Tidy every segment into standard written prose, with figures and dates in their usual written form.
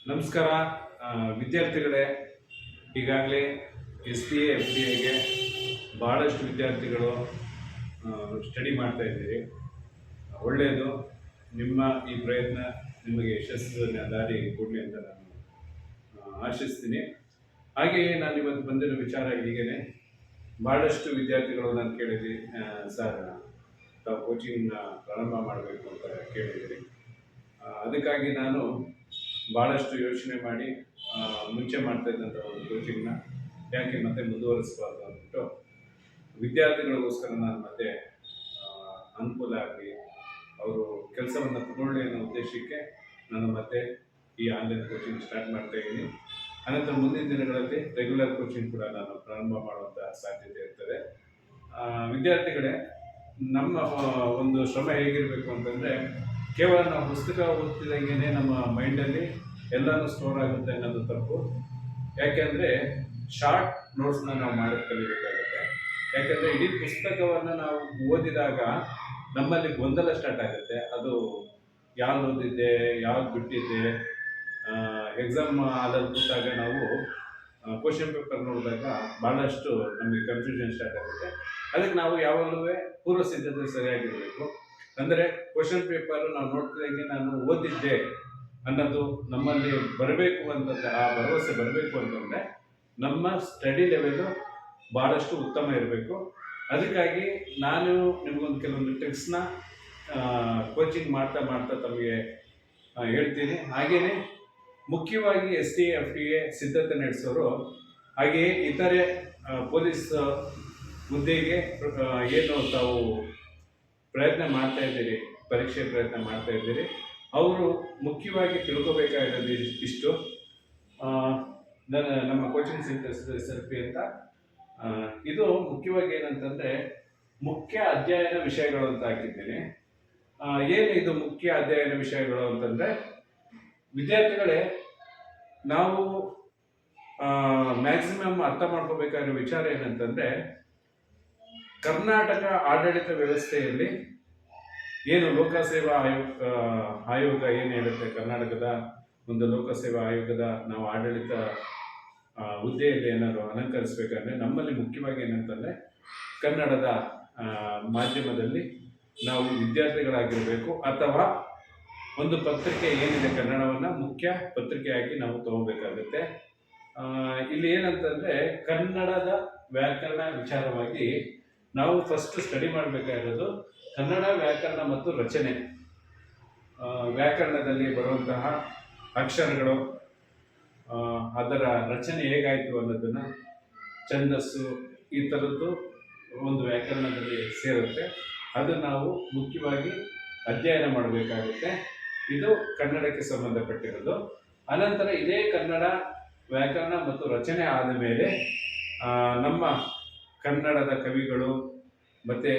ನಮಸ್ಕಾರ ವಿದ್ಯಾರ್ಥಿಗಳೇ. ಈಗಾಗಲೇ SDA FDAಗೆ ಭಾಳಷ್ಟು ವಿದ್ಯಾರ್ಥಿಗಳು ಸ್ಟಡಿ ಮಾಡ್ತಾ ಇದ್ದೀರಿ. ಒಳ್ಳೆಯದು. ನಿಮ್ಮ ಈ ಪ್ರಯತ್ನ ನಿಮಗೆ ಯಶಸ್ಸಿನ ದಾರಿ ಕೊಡಲಿ ಅಂತ ನಾನು ಆಶಿಸ್ತೀನಿ. ಹಾಗೆಯೇ ನಾನು ಇವತ್ತು ಬಂದಿರೋ ವಿಚಾರ ಹೀಗೇನೆ. ಭಾಳಷ್ಟು ವಿದ್ಯಾರ್ಥಿಗಳು ನಾನು ಕೇಳಿದ್ವಿ, ಸರ್ ತಾವು ಕೋಚಿಂಗ್ನ ಪ್ರಾರಂಭ ಮಾಡಬೇಕು ಅಂತ ಕೇಳಿದ್ದೀರಿ. ಅದಕ್ಕಾಗಿ ನಾನು ಭಾಳಷ್ಟು ಯೋಚನೆ ಮಾಡಿ ಮುಂಚೆ ಮಾಡ್ತಾ ಇದ್ದಂಥ ಒಂದು ಕೋಚಿಂಗ್ನ ಯಾಕೆ ಮತ್ತೆ ಮುಂದುವರಿಸಬಾರ್ದು ಅಂದ್ಬಿಟ್ಟು ವಿದ್ಯಾರ್ಥಿಗಳಿಗೋಸ್ಕರ ನಾನು ಮತ್ತೆ ಅನುಕೂಲ ಆಗಲಿ, ಅವರು ಕೆಲಸವನ್ನು ತಗೊಳ್ಳಿ ಅನ್ನೋ ಉದ್ದೇಶಕ್ಕೆ ನಾನು ಮತ್ತೆ ಈ ಆನ್ಲೈನ್ ಕೋಚಿಂಗ್ ಸ್ಟಾರ್ಟ್ ಮಾಡ್ತಾ ಇದ್ದೀನಿ. ಅನಂತರ ಮುಂದಿನ ದಿನಗಳಲ್ಲಿ ರೆಗ್ಯುಲರ್ ಕೋಚಿಂಗ್ ಕೂಡ ನಾನು ಪ್ರಾರಂಭ ಮಾಡುವಂಥ ಸಾಧ್ಯತೆ ಇರ್ತದೆ. ವಿದ್ಯಾರ್ಥಿಗಳೇ, ನಮ್ಮ ಒಂದು ಶ್ರಮ ಹೇಗಿರಬೇಕು ಅಂತಂದರೆ, ಕೇವಲ ನಾವು ಪುಸ್ತಕ ಓದ್ತಿದ್ದಂಗೆ ನಮ್ಮ ಮೈಂಡಲ್ಲಿ ಎಲ್ಲನೂ ಸ್ಟೋರ್ ಆಗುತ್ತೆ ಅನ್ನೋದು ತಪ್ಪು. ಯಾಕೆಂದರೆ ಶಾರ್ಟ್ ನೋಟ್ಸ್ನ ನಾವು ಮಾಡೋದು ಕಲಿಬೇಕಾಗುತ್ತೆ. ಯಾಕೆಂದರೆ ಇಡೀ ಪುಸ್ತಕವನ್ನು ನಾವು ಓದಿದಾಗ ನಮ್ಮಲ್ಲಿ ಗೊಂದಲ ಸ್ಟಾರ್ಟ್ ಆಗುತ್ತೆ. ಅದು ಯಾವ್ದು ಓದಿದ್ದೆ, ಯಾವ್ದು ಬಿಟ್ಟಿದ್ದೆ. ಎಕ್ಸಾಮ್ ಆದಲ್ಲಿ ಕೂತಾಗ ನಾವು ಕ್ವಶನ್ ಪೇಪರ್ ನೋಡಿದಾಗ ಭಾಳಷ್ಟು ನಮಗೆ ಕನ್ಫ್ಯೂಷನ್ ಸ್ಟಾರ್ಟ್ ಆಗುತ್ತೆ. ಅದಕ್ಕೆ ನಾವು ಯಾವಾಗಲೂ ಪೂರ್ವ ಸಿದ್ಧತೆ ಸರಿಯಾಗಿರಬೇಕು. ಅಂದರೆ ಕ್ವಶನ್ ಪೇಪರು ನಾವು ನೋಡ್ತಿದ್ದಂಗೆ ನಾನು ಓದಿದ್ದೆ ಅನ್ನೋದು ನಮ್ಮಲ್ಲಿ ಬರಬೇಕು ಅಂತಂದರೆ, ಆ ಭರವಸೆ ಬರಬೇಕು ಅಂತಂದರೆ ನಮ್ಮ ಸ್ಟಡಿ ಲೆವೆಲು ಭಾಳಷ್ಟು ಉತ್ತಮ ಇರಬೇಕು. ಅದಕ್ಕಾಗಿ ನಾನು ನಿಮಗೊಂದು ಕೆಲವೊಂದು ಟ್ರಿಕ್ಸ್ನ ಕೋಚಿಂಗ್ ಮಾಡ್ತಾ ಮಾಡ್ತಾ ತಮಗೆ ಹೇಳ್ತೀನಿ. ಹಾಗೆಯೇ ಮುಖ್ಯವಾಗಿ SDA FDA ಸಿದ್ಧತೆ ನಡೆಸೋರು, ಹಾಗೆಯೇ ಇತರೆ ಪೊಲೀಸ್ ಹುದ್ದೆಗೆ ಏನು ತಾವು ಪ್ರಯತ್ನ ಮಾಡ್ತಾ ಇದ್ದೀರಿ, ಪರೀಕ್ಷೆ ಪ್ರಯತ್ನ ಮಾಡ್ತಾ ಇದ್ದೀರಿ, ಅವರು ಮುಖ್ಯವಾಗಿ ತಿಳ್ಕೊಬೇಕಾಗಿರೋದು ಇಷ್ಟು. ನಮ್ಮ ಕೋಚಿಂಗ್ ಸೆಂಟರ್ SRP ಅಂತ, ಇದು ಮುಖ್ಯವಾಗಿ ಏನಂತಂದರೆ ಮುಖ್ಯ ಅಧ್ಯಯನ ವಿಷಯಗಳು ಅಂತ ಹಾಕಿದ್ದೀನಿ. ಏನು ಇದು ಮುಖ್ಯ ಅಧ್ಯಯನ ವಿಷಯಗಳು ಅಂತಂದರೆ, ವಿದ್ಯಾರ್ಥಿಗಳೇ, ನಾವು ಮ್ಯಾಕ್ಸಿಮಮ್ ಅರ್ಥ ಮಾಡ್ಕೋಬೇಕಾಗಿರೋ ವಿಚಾರ ಏನಂತಂದರೆ, ಕರ್ನಾಟಕ ಆಡಳಿತ ವ್ಯವಸ್ಥೆಯಲ್ಲಿ ಏನು ಲೋಕಸೇವಾ ಆಯೋಗ ಏನು ಹೇಳುತ್ತೆ, ಕರ್ನಾಟಕದ ಒಂದು ಲೋಕಸೇವಾ ಆಯೋಗದ ನಾವು ಆಡಳಿತ ಹುದ್ದೆಯಲ್ಲಿ ಏನಾದರೂ ಅಲಂಕರಿಸಬೇಕಂದ್ರೆ ನಮ್ಮಲ್ಲಿ ಮುಖ್ಯವಾಗಿ ಏನಂತಂದರೆ ಕನ್ನಡದ ಮಾಧ್ಯಮದಲ್ಲಿ ನಾವು ವಿದ್ಯಾರ್ಥಿಗಳಾಗಿರಬೇಕು, ಅಥವಾ ಒಂದು ಪತ್ರಿಕೆ ಏನಿದೆ ಕನ್ನಡವನ್ನು ಮುಖ್ಯ ಪತ್ರಿಕೆಯಾಗಿ ನಾವು ತಗೋಬೇಕಾಗುತ್ತೆ. ಇಲ್ಲಿ ಏನಂತಂದರೆ ಕನ್ನಡದ ವ್ಯಾಕರಣ ವಿಚಾರವಾಗಿ ನಾವು ಫಸ್ಟ್ ಸ್ಟಡಿ ಮಾಡಬೇಕಾಗಿರೋದು ಕನ್ನಡ ವ್ಯಾಕರಣ ಮತ್ತು ರಚನೆ. ವ್ಯಾಕರಣದಲ್ಲಿ ಬರುವಂತಹ ಅಕ್ಷರಗಳು, ಅದರ ರಚನೆ ಹೇಗಾಯಿತು ಅನ್ನೋದನ್ನು, ಛಂದಸ್ಸು, ಈ ಥರದ್ದು ಒಂದು ವ್ಯಾಕರಣದಲ್ಲಿ ಸೇರುತ್ತೆ. ಅದು ನಾವು ಮುಖ್ಯವಾಗಿ ಅಧ್ಯಯನ ಮಾಡಬೇಕಾಗುತ್ತೆ. ಇದು ಕನ್ನಡಕ್ಕೆ ಸಂಬಂಧಪಟ್ಟಿರೋದು. ಅನಂತರ ಇದೇ ಕನ್ನಡ ವ್ಯಾಕರಣ ಮತ್ತು ರಚನೆ ಆದ ಮೇಲೆ ನಮ್ಮ ಕನ್ನಡದ ಕವಿಗಳು ಮತ್ತು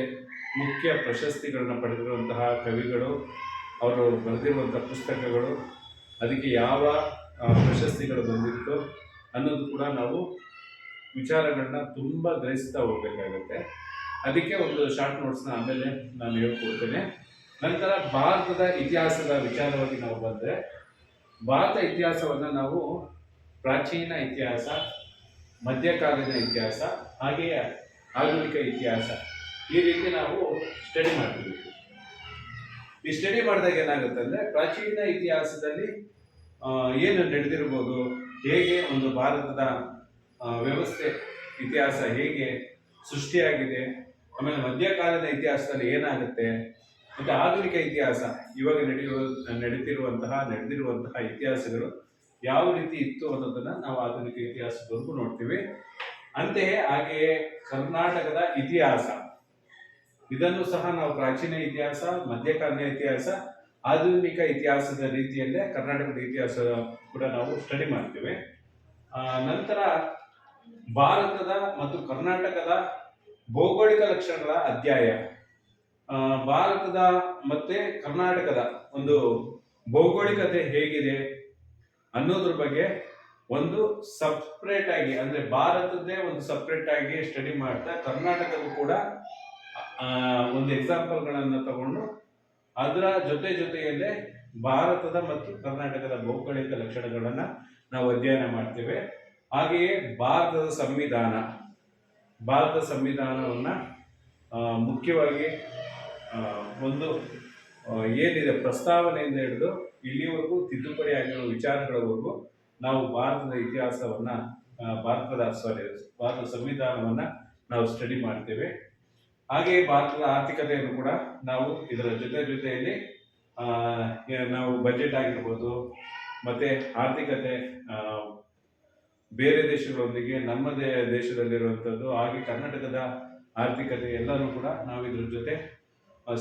ಮುಖ್ಯ ಪ್ರಶಸ್ತಿಗಳನ್ನ ಪಡೆದಿರುವಂತಹ ಕವಿಗಳು, ಅವರು ಬರೆದಿರುವಂಥ ಪುಸ್ತಕಗಳು, ಅದಕ್ಕೆ ಯಾವ ಪ್ರಶಸ್ತಿಗಳು ಬಂದಿತ್ತು ಅನ್ನೋದು ಕೂಡ ನಾವು ವಿಚಾರಗಳನ್ನ ತುಂಬ ಗ್ರಹಿಸ್ತಾ ಹೋಗಬೇಕಾಗುತ್ತೆ. ಅದಕ್ಕೆ ಒಂದು ಶಾರ್ಟ್ ನೋಟ್ಸ್ನ ಆಮೇಲೆ ನಾನು ಹೇಳ್ಕೊಡ್ತೇನೆ. ನಂತರ ಭಾರತದ ಇತಿಹಾಸದ ವಿಚಾರವಾಗಿ ನಾವು ಬಂದರೆ, ಭಾರತ ಇತಿಹಾಸವನ್ನು ನಾವು ಪ್ರಾಚೀನ ಇತಿಹಾಸ, ಮಧ್ಯಕಾಲೀನ ಇತಿಹಾಸ, ಹಾಗೆಯೇ ಆಧುನಿಕ ಇತಿಹಾಸ, ಈ ರೀತಿ ನಾವು ಸ್ಟಡಿ ಮಾಡ್ತೀವಿ. ಈ ಸ್ಟಡಿ ಮಾಡಿದಾಗ ಏನಾಗುತ್ತೆ ಅಂದರೆ, ಪ್ರಾಚೀನ ಇತಿಹಾಸದಲ್ಲಿ ಏನು ನಡೆದಿರ್ಬೋದು, ಹೇಗೆ ಒಂದು ಭಾರತದ ವ್ಯವಸ್ಥೆ ಇತಿಹಾಸ ಹೇಗೆ ಸೃಷ್ಟಿಯಾಗಿದೆ, ಆಮೇಲೆ ಮಧ್ಯಕಾಲದ ಇತಿಹಾಸದಲ್ಲಿ ಏನಾಗುತ್ತೆ, ಮತ್ತು ಆಧುನಿಕ ಇತಿಹಾಸ ಇವಾಗ ನಡೆದಿರುವಂತಹ ಇತಿಹಾಸಗಳು ಯಾವ ರೀತಿ ಇತ್ತು ಅನ್ನೋದನ್ನು ನಾವು ಆಧುನಿಕ ಇತಿಹಾಸದವರೆಗೂ ನೋಡ್ತೀವಿ. ಅಂತೆಯೇ ಹಾಗೆಯೇ ಕರ್ನಾಟಕದ ಇತಿಹಾಸ, ಇದನ್ನು ಸಹ ನಾವು ಪ್ರಾಚೀನ ಇತಿಹಾಸ, ಮಧ್ಯಕಾಲೀನ ಇತಿಹಾಸ, ಆಧುನಿಕ ಇತಿಹಾಸದ ರೀತಿಯಲ್ಲೇ ಕರ್ನಾಟಕದ ಇತಿಹಾಸ ಕೂಡ ನಾವು ಸ್ಟಡಿ ಮಾಡ್ತೀವಿ. ನಂತರ ಭಾರತದ ಮತ್ತು ಕರ್ನಾಟಕದ ಭೌಗೋಳಿಕ ಲಕ್ಷಣಗಳ ಅಧ್ಯಾಯ, ಭಾರತದ ಮತ್ತು ಕರ್ನಾಟಕದ ಒಂದು ಭೌಗೋಳಿಕತೆ ಹೇಗಿದೆ ಅನ್ನೋದ್ರ ಬಗ್ಗೆ ಒಂದು ಸಪ್ರೇಟ್ ಆಗಿ, ಅಂದರೆ ಭಾರತದ್ದೇ ಒಂದು ಸಪ್ರೇಟ್ ಆಗಿ ಸ್ಟಡಿ ಮಾಡ್ತಾ ಕರ್ನಾಟಕದ ಕೂಡ ಒಂದು ಎಕ್ಸಾಂಪಲ್ಗಳನ್ನು ತಗೊಂಡು ಅದರ ಜೊತೆಯಲ್ಲೇ ಭಾರತದ ಮತ್ತು ಕರ್ನಾಟಕದ ಭೌಗೋಳಿಕ ಲಕ್ಷಣಗಳನ್ನು ನಾವು ಅಧ್ಯಯನ ಮಾಡ್ತೇವೆ. ಹಾಗೆಯೇ ಭಾರತ ಸಂವಿಧಾನವನ್ನು ಮುಖ್ಯವಾಗಿ ಒಂದು ಏನಿದೆ ಪ್ರಸ್ತಾವನೆಯಿಂದ ಹಿಡಿದು ಇಲ್ಲಿವರೆಗೂ ತಿದ್ದುಪಡಿ ಆಗಿರುವ ವಿಚಾರಗಳವರೆಗೂ ನಾವು ಭಾರತದ ಇತಿಹಾಸವನ್ನು ಭಾರತದ ಸಂವಿಧಾನವನ್ನು ನಾವು ಸ್ಟಡಿ ಮಾಡ್ತೇವೆ. ಹಾಗೆಯೇ ಭಾರತದ ಆರ್ಥಿಕತೆಯನ್ನು ಕೂಡ ನಾವು ಇದರ ಜೊತೆಯಲ್ಲಿ ನಾವು ಬಜೆಟ್ ಆಗಿರ್ಬೋದು ಮತ್ತು ಆರ್ಥಿಕತೆ ಬೇರೆ ದೇಶಗಳೊಂದಿಗೆ ನಮ್ಮ ದೇಶದಲ್ಲಿರುವಂಥದ್ದು ಹಾಗೆ ಕರ್ನಾಟಕದ ಆರ್ಥಿಕತೆ ಎಲ್ಲನೂ ಕೂಡ ನಾವು ಇದ್ರ ಜೊತೆ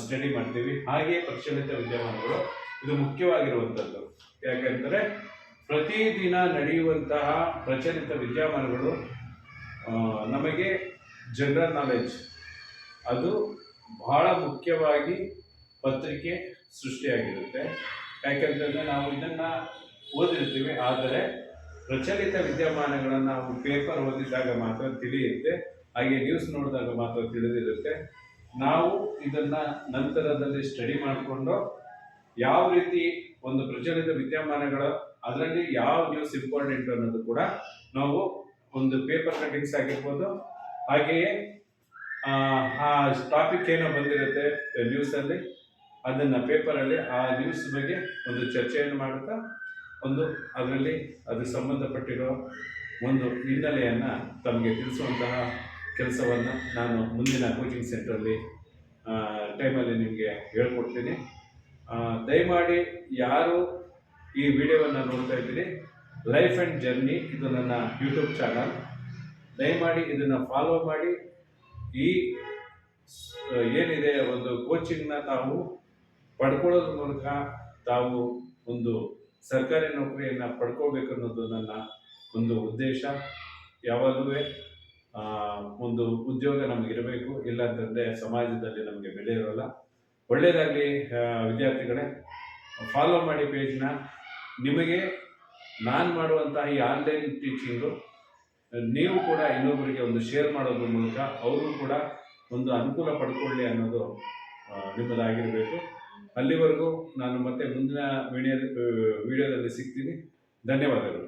ಸ್ಟಡಿ ಮಾಡ್ತೀವಿ. ಹಾಗೆಯೇ ಪ್ರಚಲಿತ ವಿದ್ಯಮಾನಗಳು ಇದು ಮುಖ್ಯವಾಗಿರುವಂಥದ್ದು. ಯಾಕೆಂದರೆ ಪ್ರತಿದಿನ ನಡೆಯುವಂತಹ ಪ್ರಚಲಿತ ವಿದ್ಯಮಾನಗಳು ನಮಗೆ ಜನರಲ್ ನಾಲೆಡ್ಜ್ ಅದು ಬಹಳ ಮುಖ್ಯವಾಗಿ ಪತ್ರಿಕೆ ಸೃಷ್ಟಿಯಾಗಿರುತ್ತೆ. ಯಾಕೆಂತಂದರೆ ನಾವು ಇದನ್ನು ಓದಿರ್ತೀವಿ, ಆದರೆ ಪ್ರಚಲಿತ ವಿದ್ಯಮಾನಗಳನ್ನು ನಾವು ಪೇಪರ್ ಓದಿದಾಗ ಮಾತ್ರ ತಿಳಿಯುತ್ತೆ, ಹಾಗೆ ನ್ಯೂಸ್ ನೋಡಿದಾಗ ಮಾತ್ರ ತಿಳಿದಿರುತ್ತೆ. ನಾವು ಇದನ್ನು ನಂತರದಲ್ಲಿ ಸ್ಟಡಿ ಮಾಡಿಕೊಂಡು ಯಾವ ರೀತಿ ಒಂದು ಪ್ರಚಲಿತ ವಿದ್ಯಮಾನಗಳು ಅದರಲ್ಲಿ ಯಾವ ನ್ಯೂಸ್ ಇಂಪಾರ್ಟೆಂಟ್ ಅನ್ನೋದು ಕೂಡ ನಾವು ಒಂದು ಪೇಪರ್ ಕಟಿಂಗ್ಸ್ ಆಗಿರ್ಬೋದು, ಹಾಗೆಯೇ ಆ ಟಾಪಿಕ್ ಏನೋ ಬಂದಿರುತ್ತೆ ನ್ಯೂಸಲ್ಲಿ ಅದನ್ನು ಪೇಪರಲ್ಲಿ ಆ ನ್ಯೂಸ್ ಬಗ್ಗೆ ಒಂದು ಚರ್ಚೆಯನ್ನು ಮಾಡುತ್ತಾ ಒಂದು ಅದರಲ್ಲಿ ಅದು ಸಂಬಂಧಪಟ್ಟಿರೋ ಒಂದು ಹಿನ್ನೆಲೆಯನ್ನು ತಮಗೆ ತಿಳಿಸುವಂತಹ ಕೆಲಸವನ್ನು ನಾನು ಮುಂದಿನ ಕೋಚಿಂಗ್ ಸೆಂಟ್ರಲ್ಲಿ ಟೈಮಲ್ಲಿ ನಿಮಗೆ ಹೇಳ್ಕೊಡ್ತೀನಿ. ದಯಮಾಡಿ ಯಾರು ಈ ವಿಡಿಯೋವನ್ನು ನೋಡ್ತಾ ಇದ್ದೀರಿ, ಲೈಫ್ ಆ್ಯಂಡ್ ಜರ್ನಿ ಇದು ನನ್ನ ಯೂಟ್ಯೂಬ್ ಚಾನಲ್. ದಯಮಾಡಿ ಇದನ್ನು ಫಾಲೋ ಮಾಡಿ ಈ ಏನಿದೆ ಒಂದು ಕೋಚಿಂಗ್ನ ತಾವು ಪಡ್ಕೊಳ್ಳೋದ್ರ ಮೂಲಕ ತಾವು ಒಂದು ಸರ್ಕಾರಿ ನೌಕರಿಯನ್ನು ಪಡ್ಕೋಬೇಕು ಅನ್ನೋದು ನನ್ನ ಒಂದು ಉದ್ದೇಶ. ಯಾವಾಗಲೂ ಒಂದು ಉದ್ಯೋಗ ನಮಗಿರಬೇಕು, ಇಲ್ಲ ಅಂತಂದರೆ ಸಮಾಜದಲ್ಲಿ ನಮಗೆ ಬೆಲೆ ಇರೋಲ್ಲ. ಒಳ್ಳೆಯದಾಗಲಿ ವಿದ್ಯಾರ್ಥಿಗಳೇ, ಫಾಲೋ ಮಾಡಿ ಪೇಜ್ನ. ನಿಮಗೆ ನಾನು ಮಾಡುವಂತಹ ಈ ಆನ್ಲೈನ್ ಟೀಚಿಂಗು ನೀವು ಕೂಡ ಇನ್ನೊಬ್ಬರಿಗೆ ಒಂದು ಶೇರ್ ಮಾಡೋದ್ರ ಮೂಲಕ ಅವರು ಕೂಡ ಒಂದು ಅನುಕೂಲ ಪಡ್ಕೊಳ್ಳಿ ಅನ್ನೋದು ನಿಮ್ಮದಾಗಿರಬೇಕು. ಅಲ್ಲಿವರೆಗೂ ನಾನು ಮತ್ತೆ ಮುಂದಿನ ವಿಡಿಯೋದಲ್ಲಿ ಸಿಗ್ತೀನಿ. ಧನ್ಯವಾದಗಳು.